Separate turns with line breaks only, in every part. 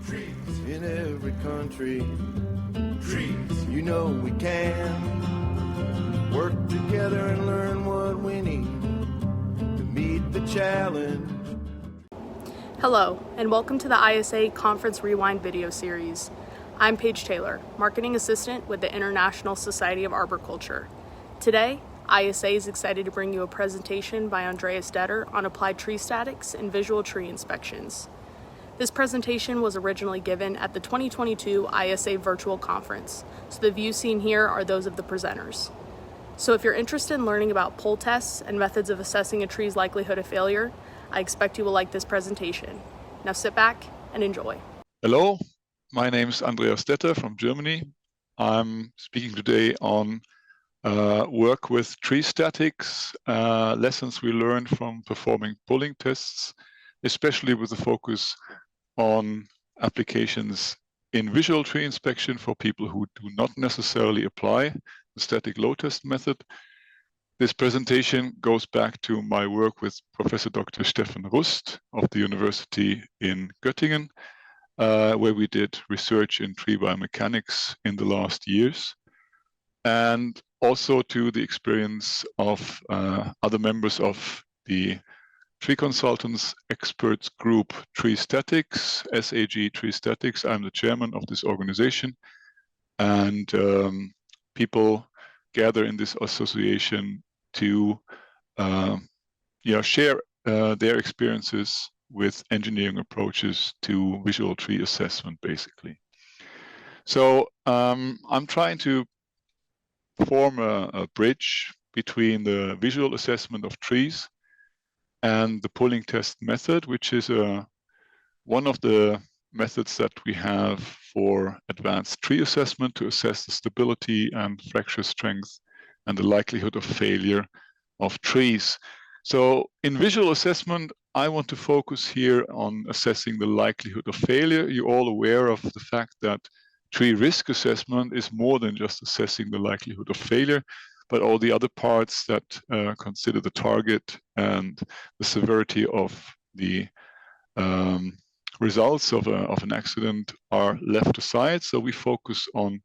Trees in every country. Trees, you know we can work together and learn what we need to meet the challenge.
Hello, and welcome to the ISA Conference Rewind video series. I'm Paige Taylor, Marketing Assistant with the International Society of Arboriculture. Today, ISA is excited to bring you a presentation by Andreas Detter on applied tree statics and visual tree inspections. This presentation was originally given at the 2022 ISA Virtual Conference, so the views seen here are those of the presenters. So if you're interested in learning about pull tests and methods of assessing a tree's likelihood of failure, I expect you will like this presentation. Now sit back and enjoy.
Hello, my name is Andreas Detter from Germany. I'm speaking today on work with tree statics, lessons we learned from performing pulling tests, especially with the focus on applications in visual tree inspection for people who do not necessarily apply the static load test method. This presentation goes back to my work with Professor Dr. Stefan Rust of the University in Göttingen, where we did research in tree biomechanics in the last years, and also to the experience of other members of the Tree Consultants Experts Group Tree Statics, SAG Tree Statics. I'm the chairman of this organization, and people gather in this association to share their experiences with engineering approaches to visual tree assessment, basically. So I'm trying to form a bridge between the visual assessment of trees and the pulling test method, which is one of the methods that we have for advanced tree assessment to assess the stability and fracture strength and the likelihood of failure of trees. So in visual assessment, I want to focus here on assessing the likelihood of failure. You're all aware of the fact that tree risk assessment is more than just assessing the likelihood of failure, but all the other parts that consider the target and the severity of the results of an accident are left aside. So we focus on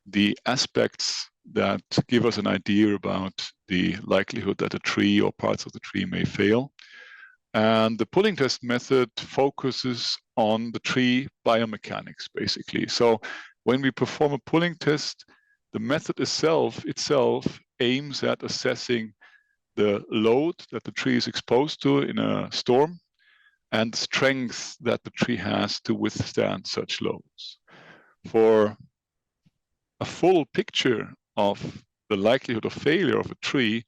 the aspects that give us an idea about the likelihood that a tree or parts of the tree may fail. And the pulling test method focuses on the tree biomechanics, basically. So when we perform a pulling test, the method itself aims at assessing the load that the tree is exposed to in a storm and the strength that the tree has to withstand such loads. For a full picture of the likelihood of failure of a tree,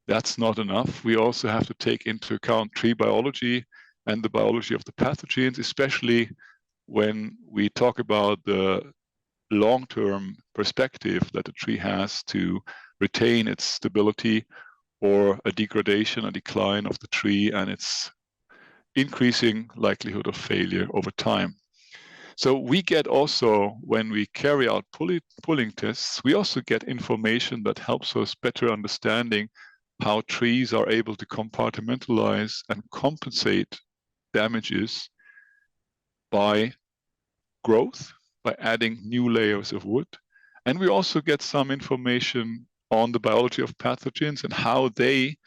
that's not enough. We also have to take into account tree biology and the biology of the pathogens, especially when we talk about the long-term perspective that a tree has to retain its stability, or a degradation, a decline of the tree and its increasing likelihood of failure over time. So we get also, when we carry out pulling tests, we also get information that helps us better understanding how trees are able to compartmentalize and compensate damages by growth, by adding new layers of wood. And we also get some information on the biology of pathogens and how they,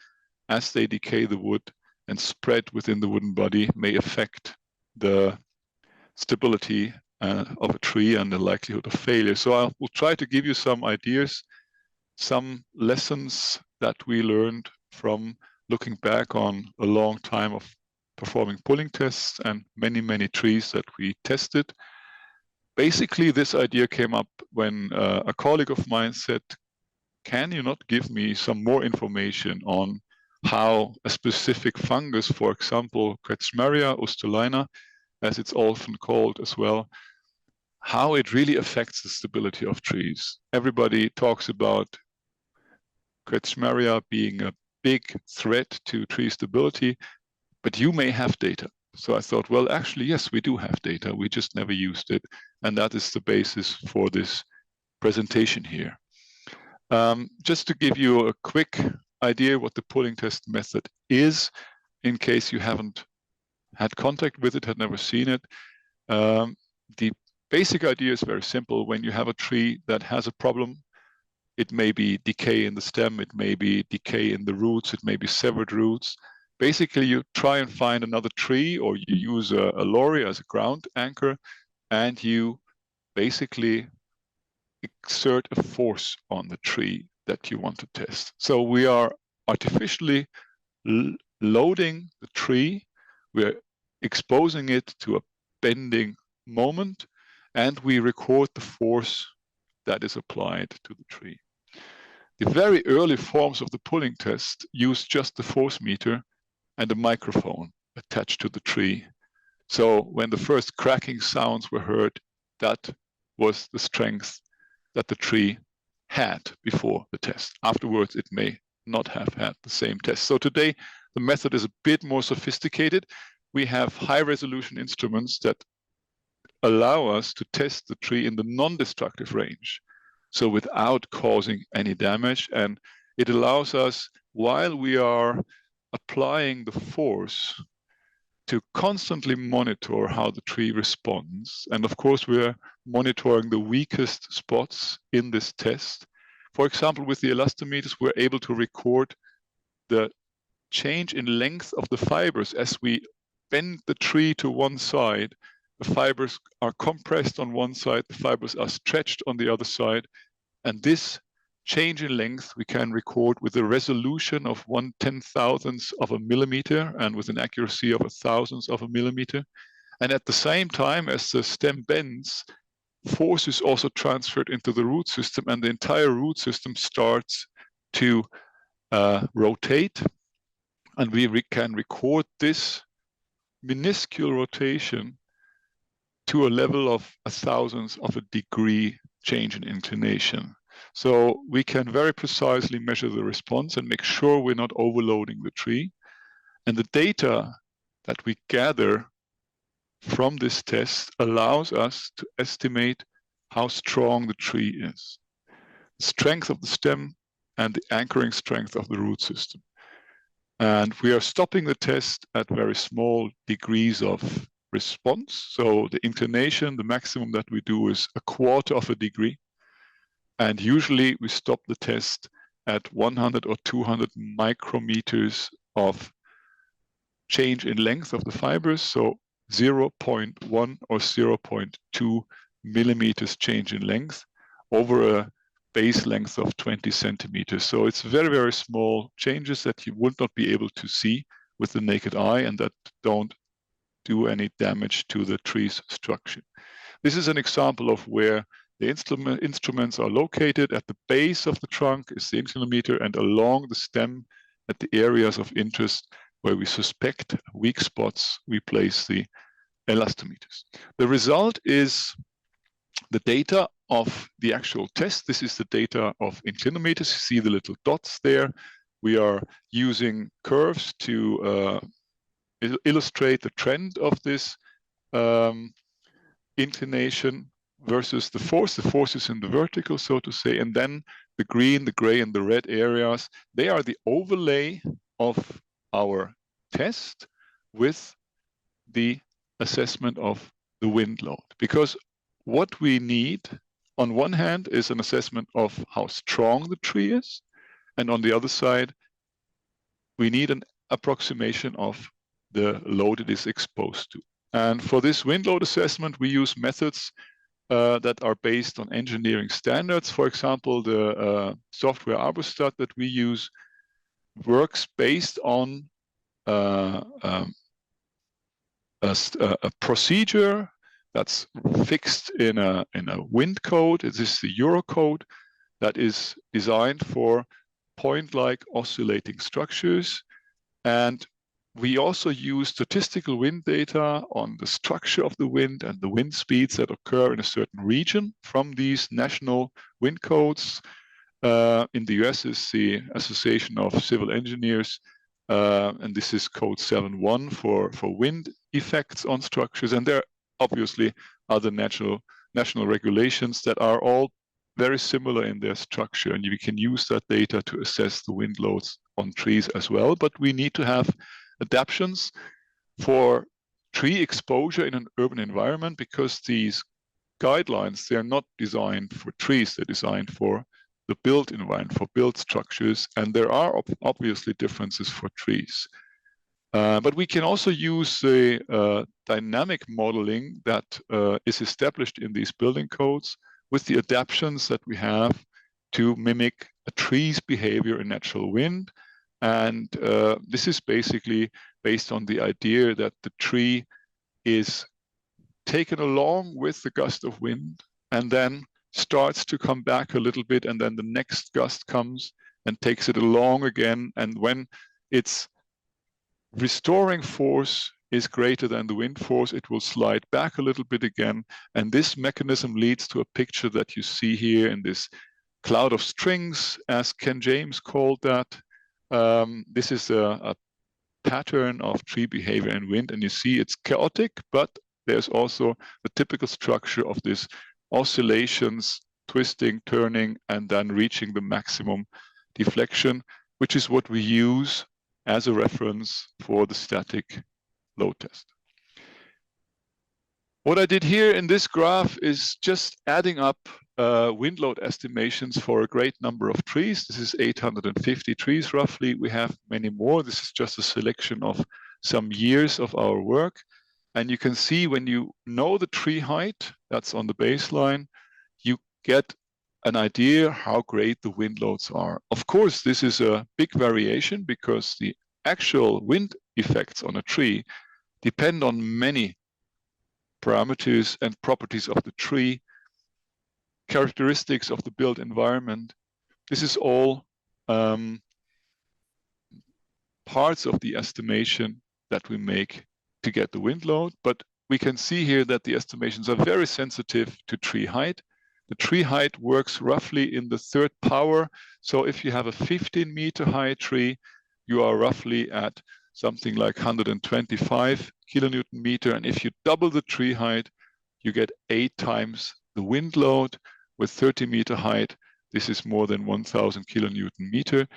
as they decay the wood and spread within the wooden body, may affect the stability of a tree and the likelihood of failure. So I will try to give you some ideas, some lessons that we learned from looking back on a long time of performing pulling tests and many, many trees that we tested. Basically, this idea came up when a colleague of mine said, can you not give me some more information on how a specific fungus, for example, Kretschmeria, Ustulina, as it's often called as well, how it really affects the stability of trees. Everybody talks about Kretschmeria being a big threat to tree stability, but you may have data. So I thought, well, actually, yes, we do have data. We just never used it. And that is the basis for this presentation here. Just to give you a quick idea what the pulling test method is, in case you haven't had contact with it, had never seen it. The basic idea is very simple. When you have a tree that has a problem, it may be decay in the stem, it may be decay in the roots, it may be severed roots. Basically, you try and find another tree, or you use a lorry as a ground anchor, and you basically exert a force on the tree that you want to test. So we are artificially loading the tree, we're exposing it to a bending moment, and we record the force that is applied to the tree. The very early forms of the pulling test used just the force meter and a microphone attached to the tree. So when the first cracking sounds were heard, that was the strength that the tree had before the test. Afterwards, it may not have had the same test. So today, the method is a bit more sophisticated. We have high-resolution instruments that allow us to test the tree in the non-destructive range, so without causing any damage. And it allows us, while we are applying the force, to constantly monitor how the tree responds. And of course, we're monitoring the weakest spots in this test. For example, with the elastometers, we're able to record the change in length of the fibers. As we bend the tree to one side, the fibers are compressed on one side, the fibers are stretched on the other side. And this change in length we can record with a resolution of 1/10,000th of a millimeter and with an accuracy of 1,000th of a millimeter. And at the same time as the stem bends, force is also transferred into the root system, and the entire root system starts to rotate. And we can record this minuscule rotation to a level of 1,000th of a degree change in inclination. So we can very precisely measure the response and make sure we're not overloading the tree. And the data that we gather from this test allows us to estimate how strong the tree is, the strength of the stem and the anchoring strength of the root system. And we are stopping the test at very small degrees of response. So the inclination, the maximum that we do is 1/4 of a degree. And usually we stop the test at 100 or 200 micrometers of change in length of the fibers. So 0.1 or 0.2 millimeters change in length over a base length of 20 centimeters. So it's very, very small changes that you would not be able to see with the naked eye and that don't do any damage to the tree's structure. This is an example of where the instruments are located. At the base of the trunk is the inclinometer, and along the stem at the areas of interest where we suspect weak spots, we place the elastometers. The result is the data of the actual test. This is the data of inclinometers. You see the little dots there. We are using curves to illustrate the trend of this inclination versus the force. The force is in the vertical, so to say, and then the green, the gray, and the red areas, they are the overlay of our test with the assessment of the wind load. Because what we need, on one hand, is an assessment of how strong the tree is, and on the other side, we need an approximation of the load it is exposed to. And for this wind load assessment, we use methods that are based on engineering standards. For example, the software Arborists that we use works based on a procedure that's fixed in a wind code. This is the Euro code that is designed for point-like oscillating structures. And we also use statistical wind data on the structure of the wind and the wind speeds that occur in a certain region from these national wind codes. In the US is the Association of Civil Engineers, and this is code 7.1 for wind effects on structures. And there are obviously other national regulations that are all very similar in their structure, and we can use that data to assess the wind loads on trees as well. But we need to have adaptations for tree exposure in an urban environment, because these guidelines, they are not designed for trees, they're designed for the built environment, for built structures, and there are obviously differences for trees. But we can also use the dynamic modeling that is established in these building codes with the adaptations that we have to mimic a tree's behavior in natural wind. And this is basically based on the idea that the tree is taken along with the gust of wind and then starts to come back a little bit, and then the next gust comes and takes it along again. And when its restoring force is greater than the wind force, it will slide back a little bit again. And this mechanism leads to a picture that you see here in this cloud of strings, as Ken James called that. This is a pattern of tree behavior and wind, and you see it's chaotic, but there's also the typical structure of this oscillations, twisting, turning, and then reaching the maximum deflection, which is what we use as a reference for the static load test. What I did here in this graph is just adding up wind load estimations for a great number of trees. This is 850 trees roughly. We have many more. This is just a selection of some years of our work. And you can see when you know the tree height, that's on the baseline, you get an idea how great the wind loads are. Of course, this is a big variation because the actual wind effects on a tree depend on many parameters and properties of the tree, characteristics of the built environment. This is all parts of the estimation that we make to get the wind load, but we can see here that the estimations are very sensitive to tree height. The tree height works roughly in the third power. So if you have a 15-meter high tree, you are roughly at something like 125 kilonewton meter. And if you double the tree height, you get 8 times the wind load. With 30-meter height, this is more than 1,000 kilonewton meter.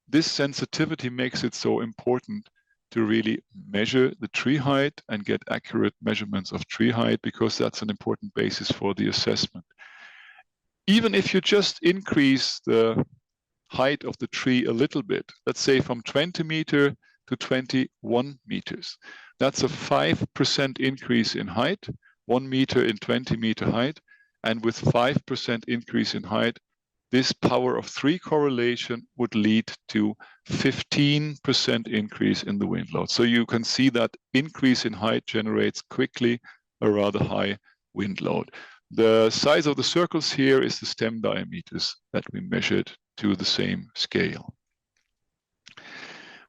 This sensitivity makes it so important to really measure the tree height and get accurate measurements of tree height, because that's an important basis for the assessment. Even if you just increase the height of the tree a little bit, let's say from 20 meter to 21 meters, that's a 5% increase in height, 1 meter in 20-meter height. And with 5% increase in height, this power of 3 correlation would lead to 15% increase in the wind load. So you can see that increase in height generates quickly a rather high wind load. The size of the circles here is the stem diameters that we measured to the same scale.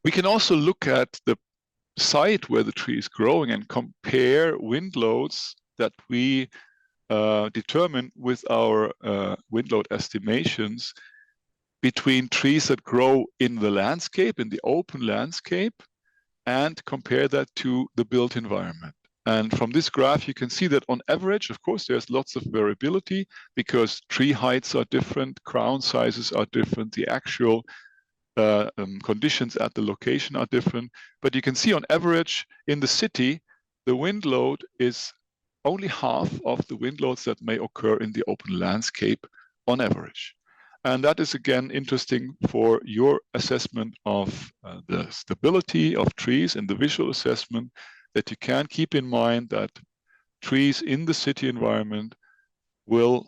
We can also look at the site where the tree is growing and compare wind loads that we determine with our wind load estimations between trees that grow in the landscape, in the open landscape, and compare that to the built environment. And from this graph, you can see that on average, of course, there's lots of variability because tree heights are different, crown sizes are different, the actual conditions at the location are different. But you can see on average in the city, the wind load is only half of the wind loads that may occur in the open landscape on average. And that is again interesting for your assessment of the stability of trees and the visual assessment, that you can keep in mind that trees in the city environment will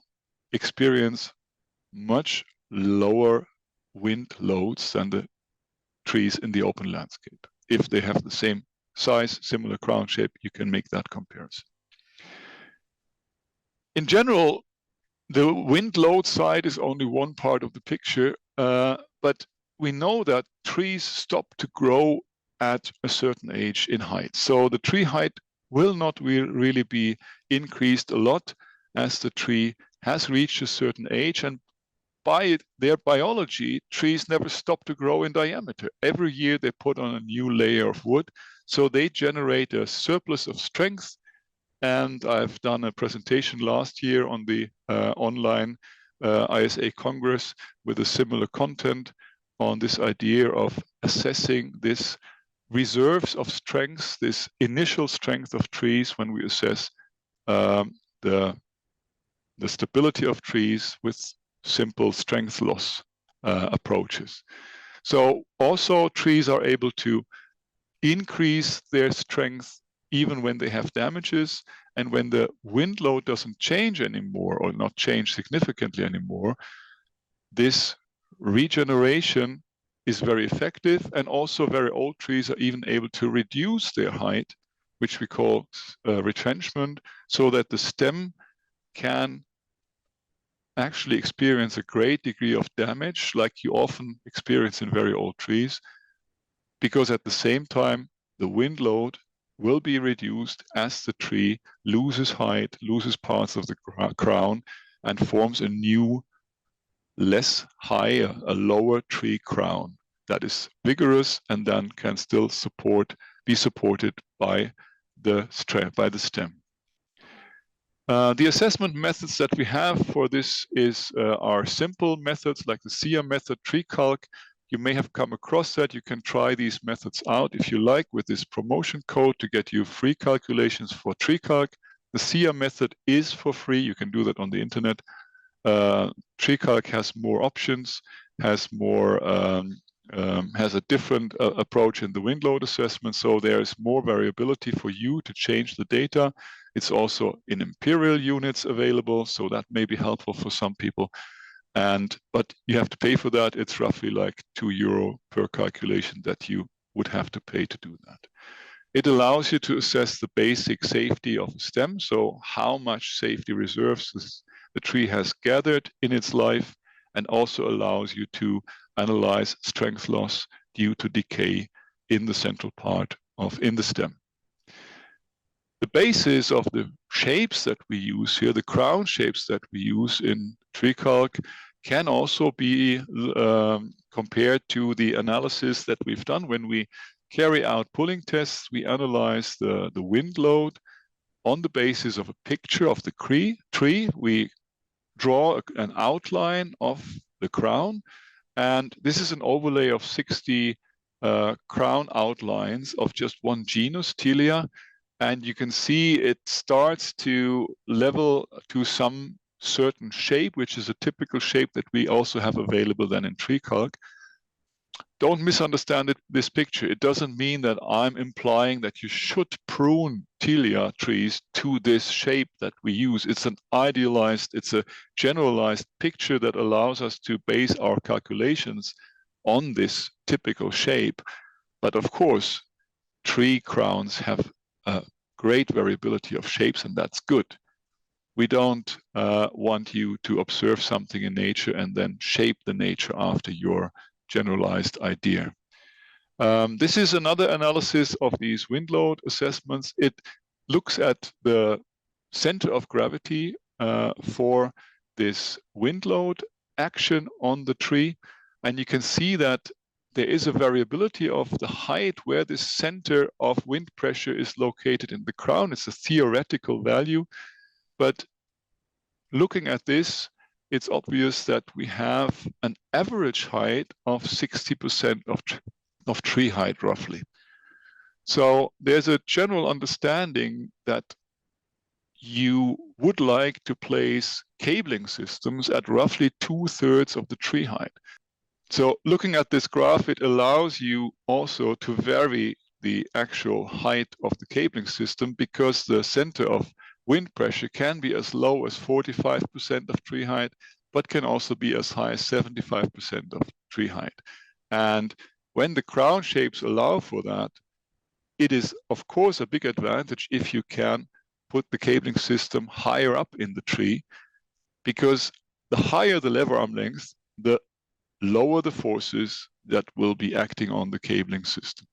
experience much lower wind loads than the trees in the open landscape. If they have the same size, similar crown shape, you can make that comparison. In general, the wind load side is only one part of the picture, but we know that trees stop to grow at a certain age in height. So the tree height will not really be increased a lot as the tree has reached a certain age, and by their biology, trees never stop to grow in diameter. Every year they put on a new layer of wood, so they generate a surplus of strength. And I've done a presentation last year on the online ISA Congress with a similar content on this idea of assessing this reserves of strength, this initial strength of trees when we assess the stability of trees with simple strength loss approaches. So also trees are able to increase their strength even when they have damages, and when the wind load doesn't change anymore or not change significantly anymore, this regeneration is very effective, and also very old trees are even able to reduce their height, which we call retrenchment, so that the stem can actually experience a great degree of damage like you often experience in very old trees, because at the same time the wind load will be reduced as the tree loses height, loses parts of the crown, and forms a new, less high, a lower tree crown that is vigorous and then can still be supported by the stem. The assessment methods that we have for this are simple methods like the SIA method, tree calc. You may have come across that. You can try these methods out if you like with this promotion code to get you free calculations for tree calc. The SIA method is for free. You can do that on the internet. Tree calc has more options, has a different approach in the wind load assessment, so there's more variability for you to change the data. It's also in imperial units available, so that may be helpful for some people. But you have to pay for that. It's roughly like €2 per calculation that you would have to pay to do that. It allows you to assess the basic safety of the stem, so how much safety reserves the tree has gathered in its life, and also allows you to analyze strength loss due to decay in the central part in the stem. The basis of the shapes that we use here, the crown shapes that we use in tree calc, can also be compared to the analysis that we've done when we carry out pulling tests. We analyze the wind load on the basis of a picture of the tree. We draw an outline of the crown, and this is an overlay of 60 crown outlines of just one genus, Tilia, and you can see it starts to level to some certain shape, which is a typical shape that we also have available then in tree calc. Don't misunderstand this picture. It doesn't mean that I'm implying that you should prune Tilia trees to this shape that we use. It's a generalized picture that allows us to base our calculations on this typical shape. But of course, tree crowns have a great variability of shapes, and that's good. We don't want you to observe something in nature and then shape the nature after your generalized idea. This is another analysis of these wind load assessments. It looks at the center of gravity for this wind load action on the tree, and you can see that there is a variability of the height where this center of wind pressure is located in the crown. It's a theoretical value, but looking at this, it's obvious that we have an average height of 60% of tree height, roughly. So there's a general understanding that you would like to place cabling systems at roughly 2/3 of the tree height. So looking at this graph, it allows you also to vary the actual height of the cabling system, because the center of wind pressure can be as low as 45% of tree height, but can also be as high as 75% of tree height. And when the crown shapes allow for that, it is of course a big advantage if you can put the cabling system higher up in the tree, because the higher the lever arm length, the lower the forces that will be acting on the cabling system.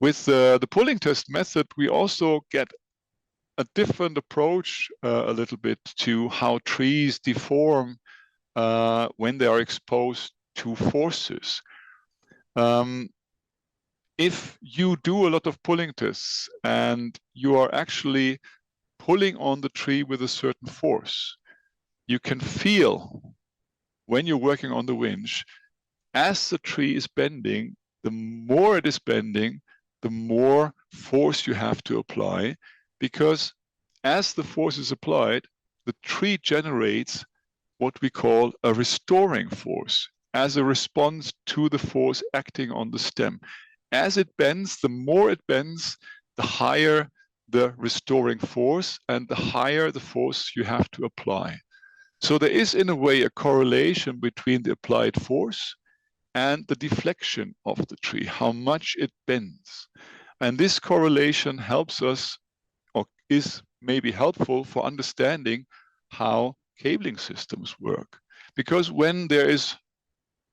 With the pulling test method, we also get a different approach a little bit to how trees deform when they are exposed to forces. If you do a lot of pulling tests and you are actually pulling on the tree with a certain force, you can feel when you're working on the winch, as the tree is bending, the more it is bending, the more force you have to apply, because as the force is applied, the tree generates what we call a restoring force as a response to the force acting on the stem. As it bends, the more it bends, the higher the restoring force and the higher the force you have to apply. So there is, in a way, a correlation between the applied force and the deflection of the tree, how much it bends. And this correlation helps us, or is maybe helpful for understanding how cabling systems work. Because when there is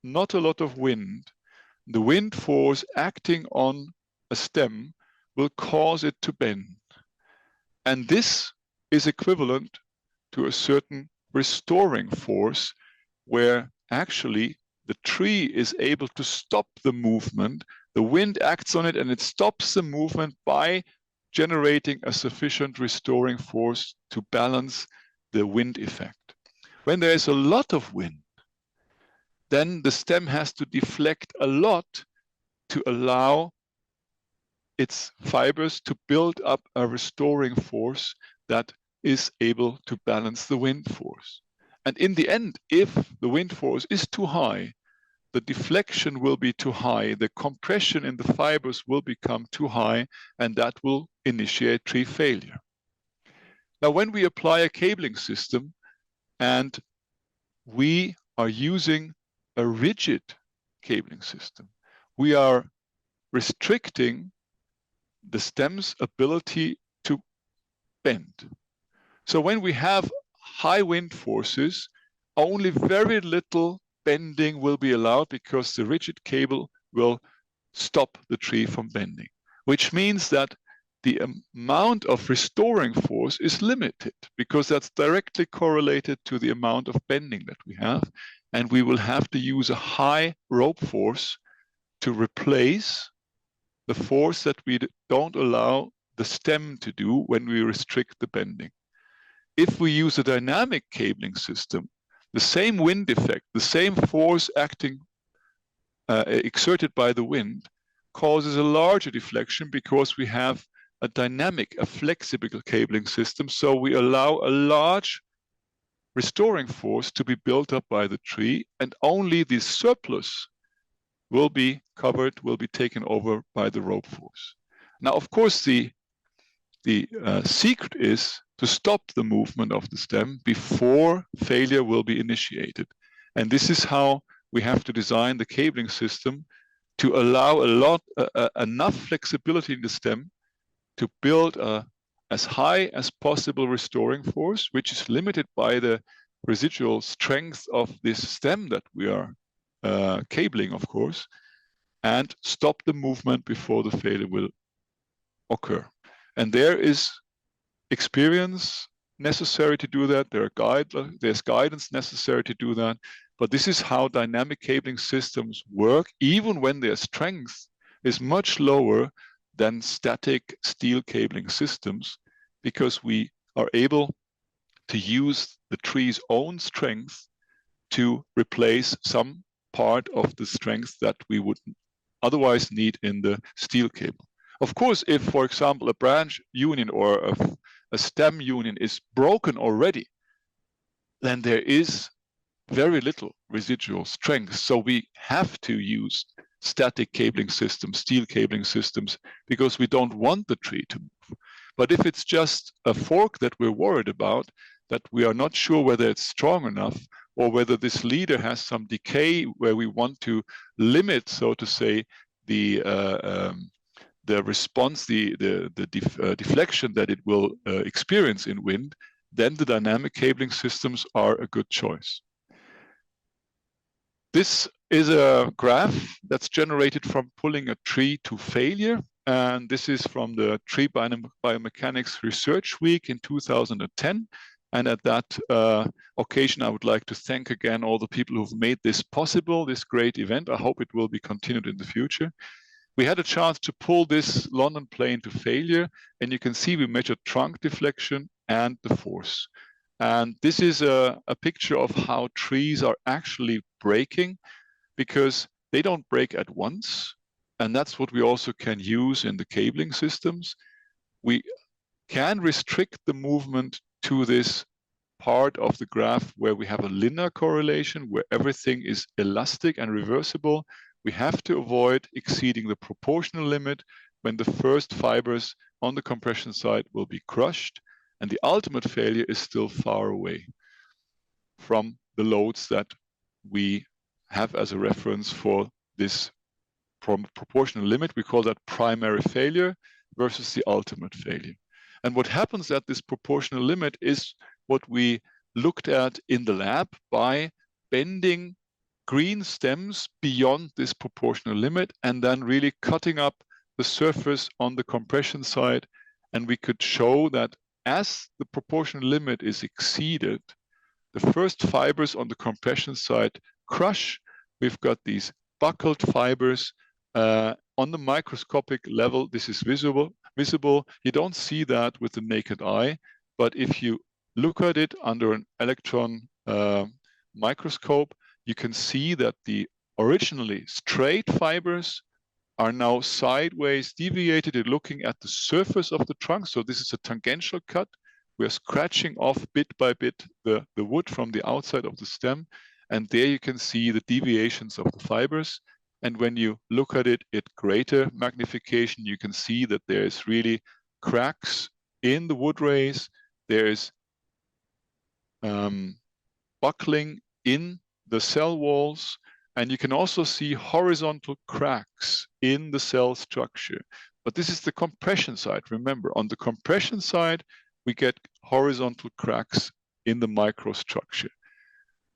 not a lot of wind, the wind force acting on a stem will cause it to bend. And this is equivalent to a certain restoring force, where actually the tree is able to stop the movement. The wind acts on it and it stops the movement by generating a sufficient restoring force to balance the wind effect. When there is a lot of wind, then the stem has to deflect a lot to allow its fibers to build up a restoring force that is able to balance the wind force. And in the end, if the wind force is too high, the deflection will be too high, the compression in the fibers will become too high, and that will initiate tree failure. Now, when we apply a cabling system and we are using a rigid cabling system, we are restricting the stem's ability to bend. So when we have high wind forces, only very little bending will be allowed, because the rigid cable will stop the tree from bending, which means that the amount of restoring force is limited, because that's directly correlated to the amount of bending that we have. And we will have to use a high rope force to replace the force that we don't allow the stem to do when we restrict the bending. If we use a dynamic cabling system, the same wind effect, the same force acting exerted by the wind causes a larger deflection, because we have a dynamic, a flexible cabling system. So we allow a large restoring force to be built up by the tree, and only the surplus will be covered, will be taken over by the rope force. Now, of course, the secret is to stop the movement of the stem before failure will be initiated. And this is how we have to design the cabling system, to allow enough flexibility in the stem to build as high as possible restoring force, which is limited by the residual strength of this stem that we are cabling, of course, and stop the movement before the failure will occur. And there is experience necessary to do that. There's guidance necessary to do that. But this is how dynamic cabling systems work, even when their strength is much lower than static steel cabling systems, because we are able to use the tree's own strength to replace some part of the strength that we would otherwise need in the steel cable. Of course, if, for example, a branch union or a stem union is broken already, then there is very little residual strength. So we have to use static cabling systems, steel cabling systems, because we don't want the tree to move. But if it's just a fork that we're worried about, that we are not sure whether it's strong enough, or whether this leader has some decay where we want to limit, so to say, the response, the deflection that it will experience in wind, then the dynamic cabling systems are a good choice. This is a graph that's generated from pulling a tree to failure. And this is from the Tree Biomechanics Research Week in 2010. And at that occasion, I would like to thank again all the people who've made this possible, this great event. I hope it will be continued in the future. We had a chance to pull this London plane to failure, and you can see we measured trunk deflection and the force. And this is a picture of how trees are actually breaking, because they don't break at once. And that's what we also can use in the cabling systems. We can restrict the movement to this part of the graph where we have a linear correlation, where everything is elastic and reversible. We have to avoid exceeding the proportional limit when the first fibers on the compression side will be crushed, and the ultimate failure is still far away from the loads that we have as a reference for this proportional limit. We call that primary failure versus the ultimate failure. And what happens at this proportional limit is what we looked at in the lab by bending green stems beyond this proportional limit and then really cutting up the surface on the compression side. And we could show that as the proportional limit is exceeded, the first fibers on the compression side crush. We've got these buckled fibers. On the microscopic level, this is visible. You don't see that with the naked eye, but if you look at it under an electron microscope, you can see that the originally straight fibers are now sideways deviated. You're looking at the surface of the trunk. So this is a tangential cut. We're scratching off bit by bit the wood from the outside of the stem. And there you can see the deviations of the fibers. And when you look at it at greater magnification, you can see that there is really cracks in the wood rays. There is buckling in the cell walls. And you can also see horizontal cracks in the cell structure. But this is the compression side. Remember, on the compression side, we get horizontal cracks in the microstructure.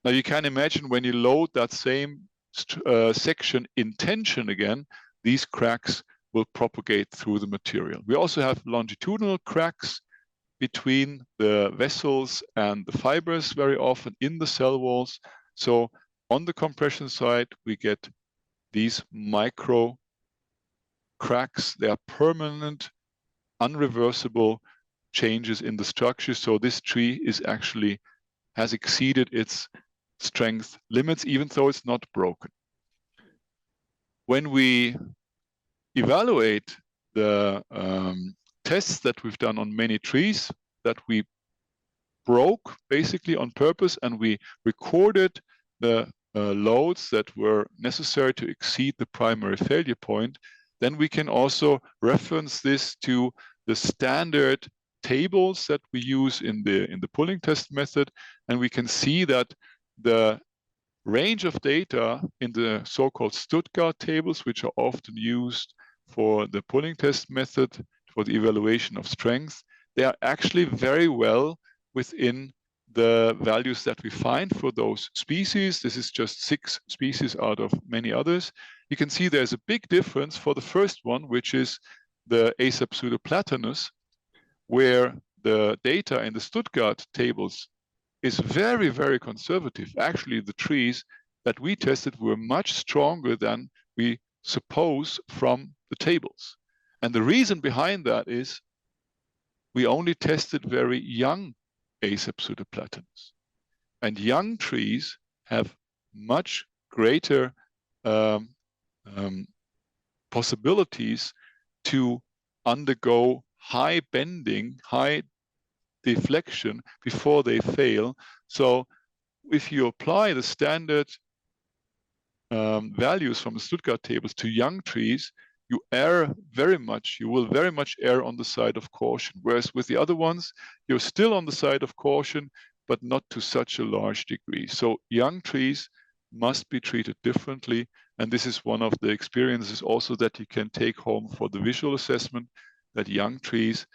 Now you can imagine when you load that same section in tension again, these cracks will propagate through the material. We also have longitudinal cracks between the vessels and the fibers very often in the cell walls. So on the compression side, we get these micro cracks. They are permanent, unreversible changes in the structure. So this tree is actually has exceeded its strength limits, even though it's not broken. When we evaluate the tests that we've done on many trees that we broke basically on purpose, and we recorded the loads that were necessary to exceed the primary failure point, then we can also reference this to the standard tables that we use in the pulling test method, and we can see that the range of data in the so-called Stuttgart tables, which are often used for the pulling test method for the evaluation of strength, they are actually very well within the values that we find for those species. This is just 6 species out of many others. You can see there's a big difference for the first one, which is the Aesop pseudoplatanus, where the data in the Stuttgart tables is very, very conservative. Actually, the trees that we tested were much stronger than we suppose from the tables. And the reason behind that is we only tested very young Aesop pseudoplatanus. And young trees have much greater possibilities to undergo high bending, high deflection before they fail. So if you apply the standard values from the Stuttgart tables to young trees, you will very much err on the side of caution. Whereas with the other ones, you're still on the side of caution, but not to such a large degree. So young trees must be treated differently. And this is one of the experiences also that you can take home for the visual assessment, that young trees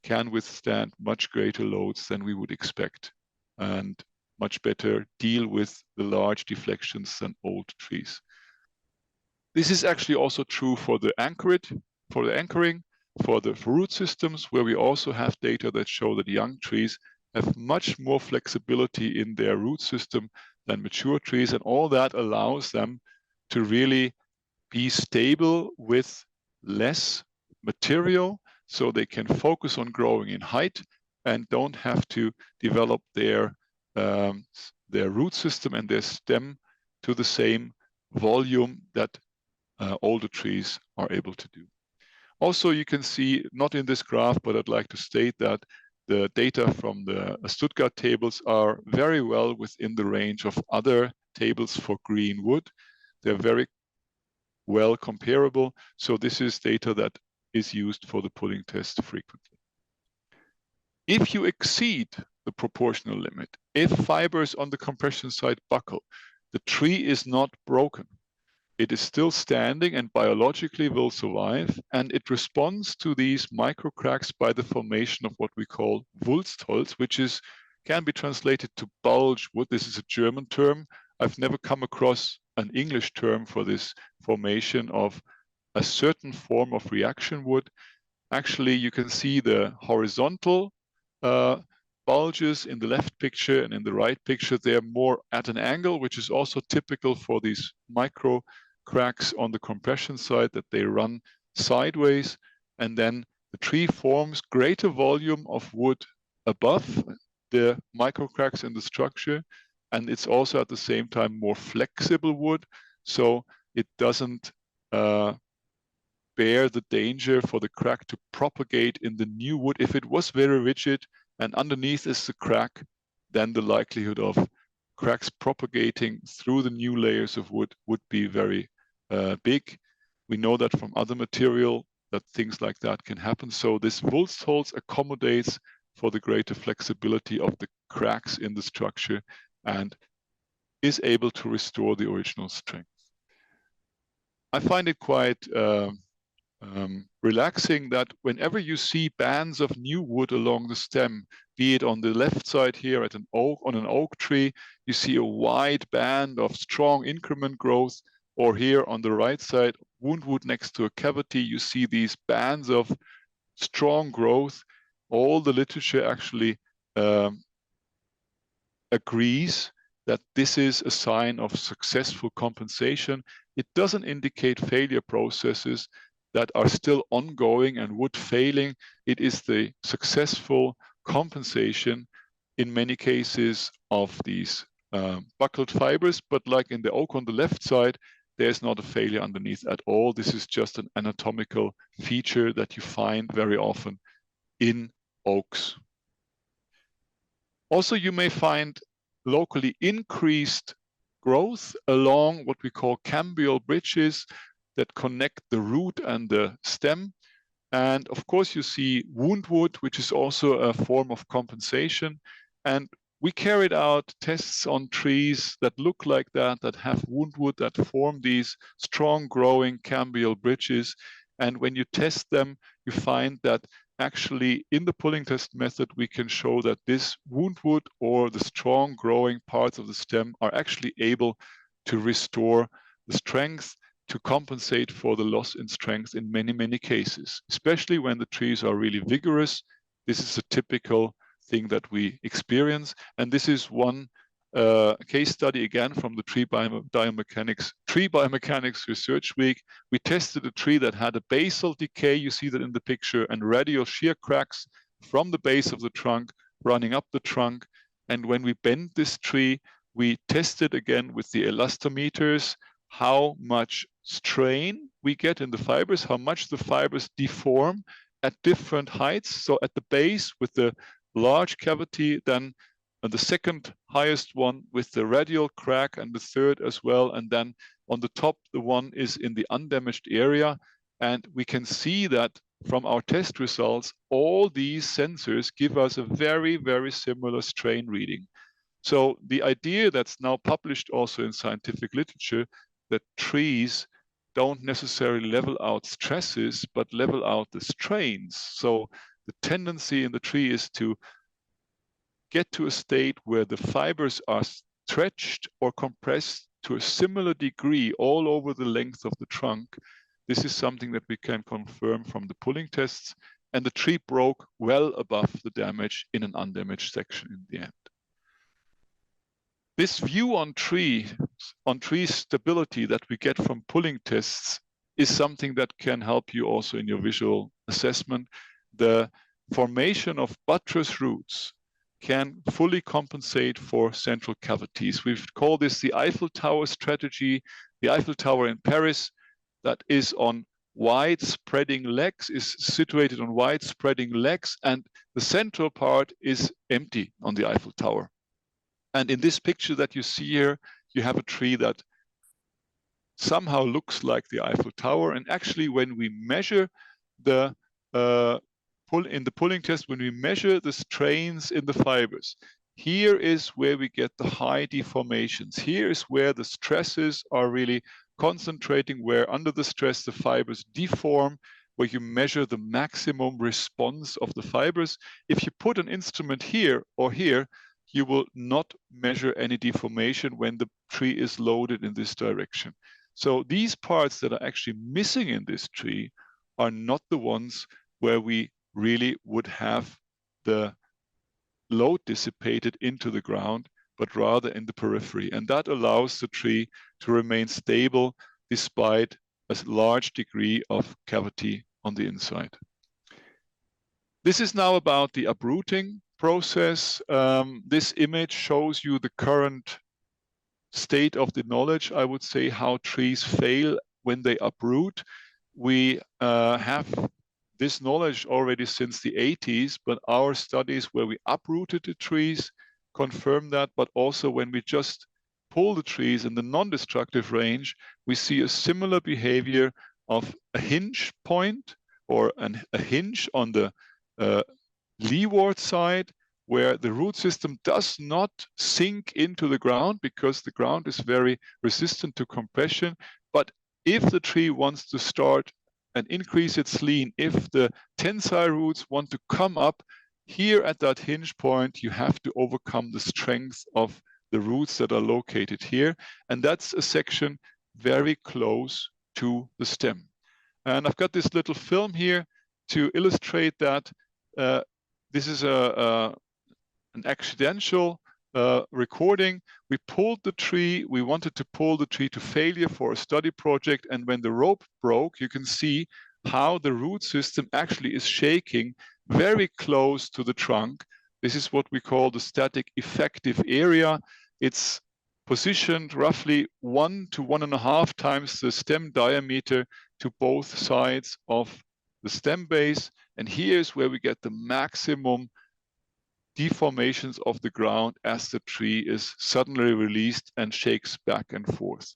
can withstand much greater loads than we would expect and much better deal with the large deflections than old trees. This is actually also true for the anchorage, for the anchoring, for the root systems, where we also have data that show that young trees have much more flexibility in their root system than mature trees, and all that allows them to really be stable with less material, so they can focus on growing in height and don't have to develop their root system and their stem to the same volume that older trees are able to do. Also, you can see, not in this graph, but I'd like to state that the data from the Stuttgart tables are very well within the range of other tables for green wood. They're very well comparable. So this is data that is used for the pulling test frequently. If you exceed the proportional limit, if fibers on the compression side buckle, the tree is not broken. It is still standing and biologically will survive, and it responds to these micro cracks by the formation of what we call Wulstholz, which can be translated to bulge wood. This is a German term. I've never come across an English term for this formation of a certain form of reaction wood. Actually, you can see the horizontal bulges in the left picture, and in the right picture, they're more at an angle, which is also typical for these micro cracks on the compression side, that they run sideways, and then the tree forms greater volume of wood above the micro cracks in the structure, and it's also at the same time more flexible wood, so it doesn't bear the danger for the crack to propagate in the new wood. If it was very rigid and underneath is the crack, then the likelihood of cracks propagating through the new layers of wood would be very big. We know that from other material that things like that can happen. So this Wulstholz accommodates for the greater flexibility of the cracks in the structure and is able to restore the original strength. I find it quite relaxing that whenever you see bands of new wood along the stem, be it on the left side here at an oak tree, you see a wide band of strong increment growth, or here on the right side, woundwood next to a cavity, you see these bands of strong growth. All the literature actually agrees that this is a sign of successful compensation. It doesn't indicate failure processes that are still ongoing and wood failing. It is the successful compensation in many cases of these buckled fibers, but like in the oak on the left side, there's not a failure underneath at all. This is just an anatomical feature that you find very often in oaks. Also, you may find locally increased growth along what we call cambial bridges that connect the root and the stem. And of course, you see woundwood, which is also a form of compensation. And we carried out tests on trees that look like that have woundwood, that form these strong growing cambial bridges. And when you test them, you find that actually in the pulling test method, we can show that this woundwood or the strong growing parts of the stem are actually able to restore the strength, to compensate for the loss in strength in many, many cases, especially when the trees are really vigorous. This is a typical thing that we experience. And this is one case study again from the Tree Biomechanics Research Week. We tested a tree that had a basal decay, you see that in the picture, and radial shear cracks from the base of the trunk running up the trunk. And when we bent this tree, we tested again with the elastometers how much strain we get in the fibers, how much the fibers deform at different heights. So at the base with the large cavity, then the second highest one with the radial crack, and the third as well. And then on the top, the one is in the undamaged area. And we can see that from our test results, all these sensors give us a very, very similar strain reading. So the idea that's now published also in scientific literature, that trees don't necessarily level out stresses, but level out the strains. So the tendency in the tree is to get to a state where the fibers are stretched or compressed to a similar degree all over the length of the trunk. This is something that we can confirm from the pulling tests, and the tree broke well above the damage in an undamaged section in the end. This view on tree stability that we get from pulling tests is something that can help you also in your visual assessment. The formation of buttress roots can fully compensate for central cavities. We've called this the Eiffel Tower strategy. The Eiffel Tower in Paris that is on wide spreading legs, is situated on wide spreading legs, and the central part is empty on the Eiffel Tower. And in this picture that you see here, you have a tree that somehow looks like the Eiffel Tower. And actually, when we measure the pulling test, when we measure the strains in the fibers, here is where we get the high deformations. Here is where the stresses are really concentrating, where under the stress the fibers deform, where you measure the maximum response of the fibers. If you put an instrument here or here, you will not measure any deformation when the tree is loaded in this direction. So these parts that are actually missing in this tree are not the ones where we really would have the load dissipated into the ground, but rather in the periphery. And that allows the tree to remain stable despite a large degree of cavity on the inside. This is now about the uprooting process. This image shows you the current state of the knowledge, I would say, how trees fail when they uproot. We have this knowledge already since the 80s, but our studies where we uprooted the trees confirm that, but also when we just pull the trees in the non-destructive range, we see a similar behavior of a hinge point or a hinge on the leeward side, where the root system does not sink into the ground because the ground is very resistant to compression. But if the tree wants to start and increase its lean, if the tensile roots want to come up, here at that hinge point, you have to overcome the strength of the roots that are located here. And that's a section very close to the stem. And I've got this little film here to illustrate that. This is an accidental recording. We pulled the tree. We wanted to pull the tree to failure for a study project. And when the rope broke, you can see how the root system actually is shaking very close to the trunk. This is what we call the static effective area. It's positioned roughly 1 to 1.5 times the stem diameter to both sides of the stem base. And here's where we get the maximum deformations of the ground as the tree is suddenly released and shakes back and forth.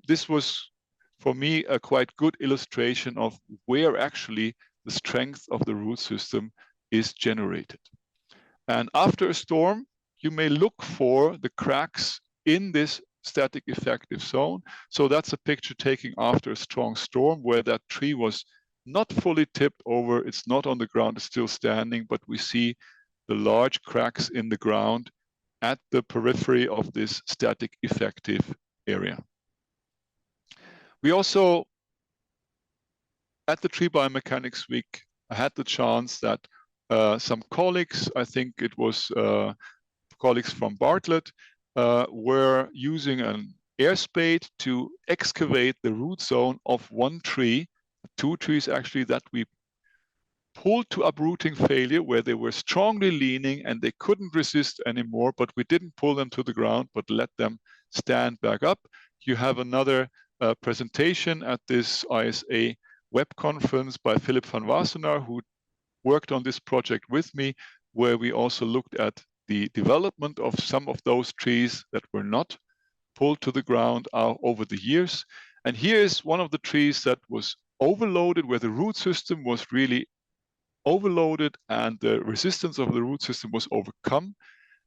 This was, for me, a quite good illustration of where actually the strength of the root system is generated. And after a storm, you may look for the cracks in this static effective zone. So that's a picture taken after a strong storm where that tree was not fully tipped over. It's not on the ground, it's still standing, but we see the large cracks in the ground at the periphery of this static effective area. We also, at the Tree Biomechanics Week, I had the chance that some colleagues, I think it was colleagues from Bartlett, were using an air spade to excavate the root zone of one tree, 2 trees actually, that we pulled to uprooting failure, where they were strongly leaning and they couldn't resist anymore, but we didn't pull them to the ground, but let them stand back up. You have another presentation at this ISA web conference by Philip van Wassenaar, who worked on this project with me, where we also looked at the development of some of those trees that were not pulled to the ground over the years. And here is one of the trees that was overloaded, where the root system was really overloaded and the resistance of the root system was overcome.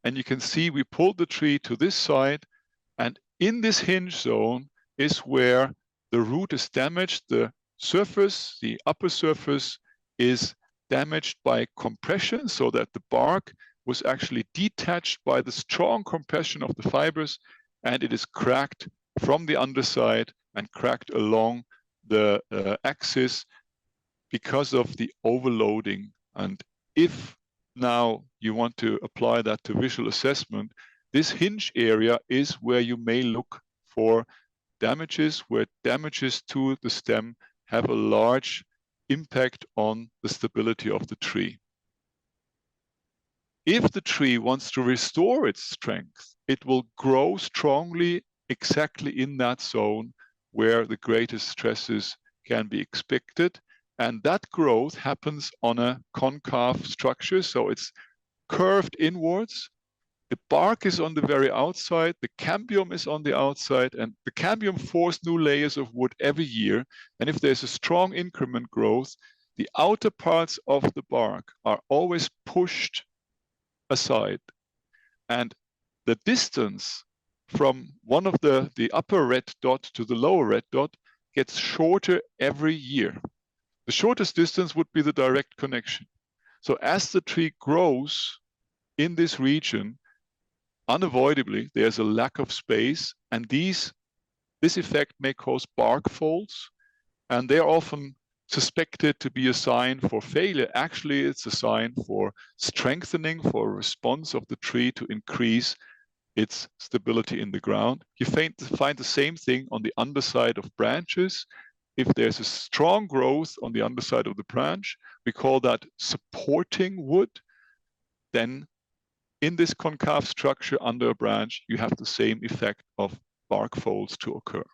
And you can see we pulled the tree to this side, and in this hinge zone is where the root is damaged. The surface, the upper surface, is damaged by compression, so that the bark was actually detached by the strong compression of the fibers, and it is cracked from the underside and cracked along the axis because of the overloading. And if now you want to apply that to visual assessment, this hinge area is where you may look for damages, where damages to the stem have a large impact on the stability of the tree. If the tree wants to restore its strength, it will grow strongly exactly in that zone where the greatest stresses can be expected. And that growth happens on a concave structure, so it's curved inwards. The bark is on the very outside, the cambium is on the outside, and the cambium forms new layers of wood every year. And if there's a strong increment growth, the outer parts of the bark are always pushed aside. And the distance from one of the upper red dot to the lower red dot gets shorter every year. The shortest distance would be the direct connection. So as the tree grows in this region, unavoidably, there's a lack of space, and this effect may cause bark folds, and they're often suspected to be a sign for failure. Actually, it's a sign for strengthening, for a response of the tree to increase its stability in the ground. You find the same thing on the underside of branches. If there's a strong growth on the underside of the branch, we call that supporting wood. Then in this concave structure under a branch, you have the same effect of bark folds to occur.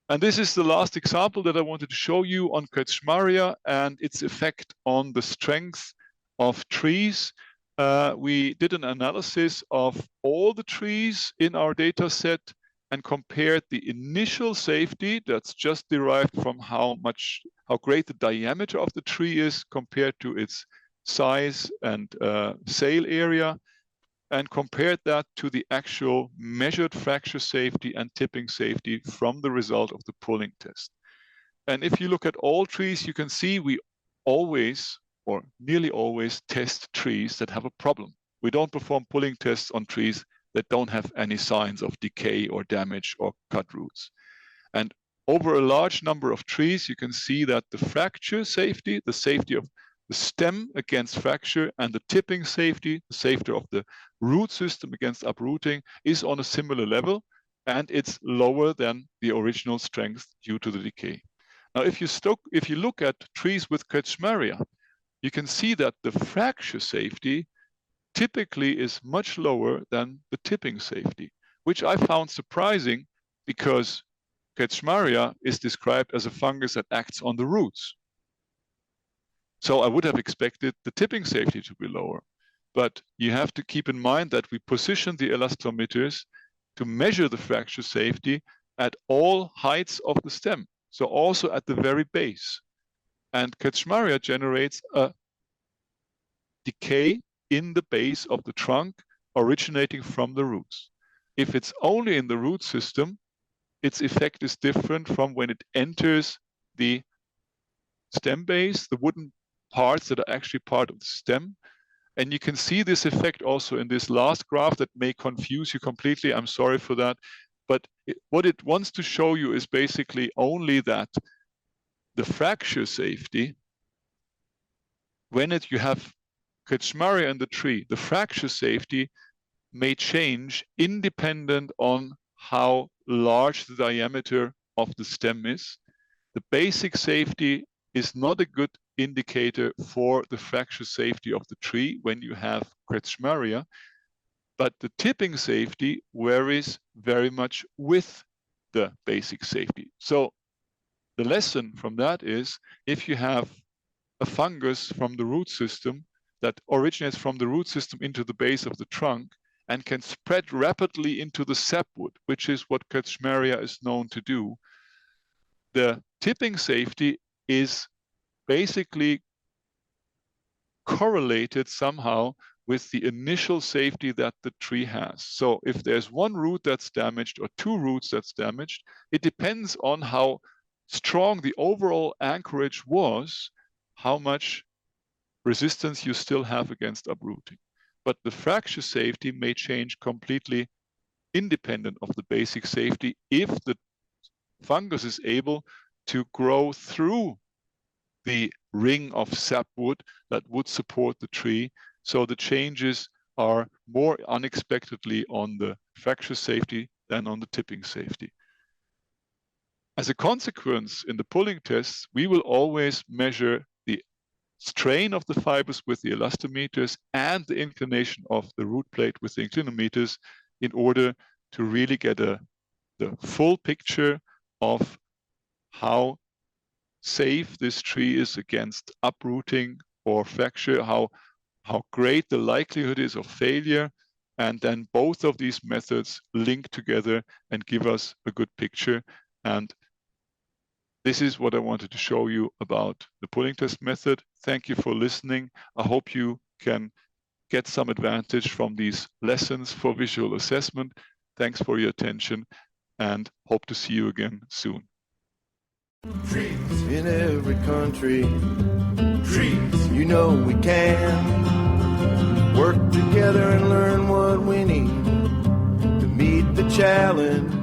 And this is the last example that I wanted to show you on Kretschmaria and its effect on the strength of trees. We did an analysis of all the trees in our data set and compared the initial safety that's just derived from how great the diameter of the tree is compared to its size and sail area, and compared that to the actual measured fracture safety and tipping safety from the result of the pulling test. And if you look at all trees, you can see we always, or nearly always, test trees that have a problem. We don't perform pulling tests on trees that don't have any signs of decay or damage or cut roots. And over a large number of trees, you can see that the fracture safety, the safety of the stem against fracture, and the tipping safety, the safety of the root system against uprooting, is on a similar level, and it's lower than the original strength due to the decay. Now, if you look at trees with Kretschmaria, you can see that the fracture safety typically is much lower than the tipping safety, which I found surprising because Kretschmaria is described as a fungus that acts on the roots. So I would have expected the tipping safety to be lower. But you have to keep in mind that we position the elastometers to measure the fracture safety at all heights of the stem, so also at the very base. And Kretschmaria generates a decay in the base of the trunk originating from the roots. If it's only in the root system, its effect is different from when it enters the stem base, the wooden parts that are actually part of the stem. And you can see this effect also in this last graph that may confuse you completely. I'm sorry for that. But what it wants to show you is basically only that the fracture safety, when you have Kretschmaria in the tree, the fracture safety may change independent on how large the diameter of the stem is. The basic safety is not a good indicator for the fracture safety of the tree when you have Kretschmaria, but the tipping safety varies very much with the basic safety. So the lesson from that is, if you have a fungus from the root system that originates from the root system into the base of the trunk and can spread rapidly into the sapwood, which is what Kretschmaria is known to do, the tipping safety is basically correlated somehow with the initial safety that the tree has. So if there's one root that's damaged or two roots that's damaged, it depends on how strong the overall anchorage was, how much resistance you still have against uprooting. But the fracture safety may change completely independent of the basic safety if the fungus is able to grow through the ring of sapwood that would support the tree. So the changes are more unexpectedly on the fracture safety than on the tipping safety. As a consequence, in the pulling tests, we will always measure the strain of the fibers with the elastometers and the inclination of the root plate with the inclinometers in order to really get the full picture of how safe this tree is against uprooting or fracture, how great the likelihood is of failure, and then both of these methods link together and give us a good picture. And this is what I wanted to show you about the pulling test method. Thank you for listening. I hope you can get some advantage from these lessons for visual assessment. Thanks for your attention and hope to see you again soon.
Trees in every country, trees, you know we can work together and learn what we need to meet the challenge.